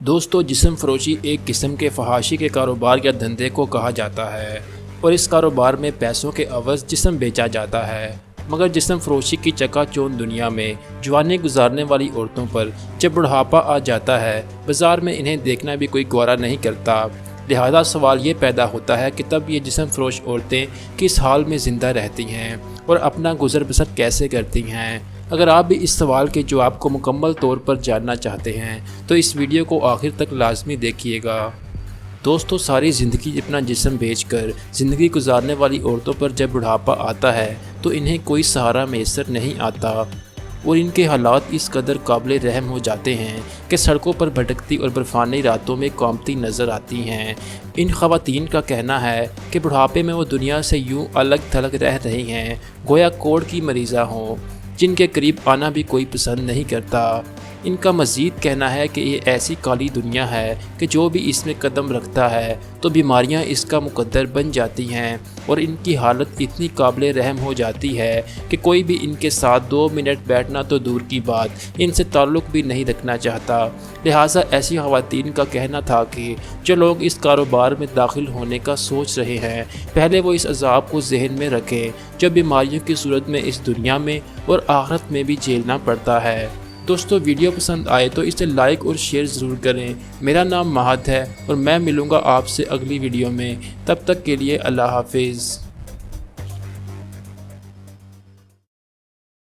دوستو جسم فروشی ایک قسم کے فحاشی کے کاروبار یا دھندے کو کہا جاتا ہے اور اس کاروبار میں پیسوں کے عوض جسم بیچا جاتا ہے۔ مگر جسم فروشی کی چکا چوند دنیا میں جوانی گزارنے والی عورتوں پر جب بڑھاپا آ جاتا ہے بازار میں انہیں دیکھنا بھی کوئی گوارا نہیں کرتا۔ لہذا سوال یہ پیدا ہوتا ہے کہ تب یہ جسم فروش عورتیں کس حال میں زندہ رہتی ہیں اور اپنا گزر بسر کیسے کرتی ہیں۔ اگر آپ بھی اس سوال کے جواب کو مکمل طور پر جاننا چاہتے ہیں تو اس ویڈیو کو آخر تک لازمی دیکھیے گا۔ دوستو ساری زندگی اپنا جسم بیچ کر زندگی گزارنے والی عورتوں پر جب بڑھاپا آتا ہے تو انہیں کوئی سہارا میسر نہیں آتا اور ان کے حالات اس قدر قابل رحم ہو جاتے ہیں کہ سڑکوں پر بھٹکتی اور برفانی راتوں میں کانپتی نظر آتی ہیں۔ ان خواتین کا کہنا ہے کہ بڑھاپے میں وہ دنیا سے یوں الگ تھلگ رہ رہی ہیں گویا کوڑ کی مریضہ ہوں جن کے قریب آنا بھی کوئی پسند نہیں کرتا۔ ان کا مزید کہنا ہے کہ یہ ایسی کالی دنیا ہے کہ جو بھی اس میں قدم رکھتا ہے تو بیماریاں اس کا مقدر بن جاتی ہیں اور ان کی حالت اتنی قابل رحم ہو جاتی ہے کہ کوئی بھی ان کے ساتھ 2 منٹ بیٹھنا تو دور کی بات ان سے تعلق بھی نہیں رکھنا چاہتا۔ لہٰذا ایسی خواتین کا کہنا تھا کہ جو لوگ اس کاروبار میں داخل ہونے کا سوچ رہے ہیں پہلے وہ اس عذاب کو ذہن میں رکھیں جو بیماریوں کی صورت میں اس دنیا میں اور آخرت میں بھی جھیلنا پڑتا ہے۔ دوستو ویڈیو پسند آئے تو اسے لائک اور شیئر ضرور کریں۔ میرا نام مہد ہے اور میں ملوں گا آپ سے اگلی ویڈیو میں، تب تک کے لیے اللہ حافظ۔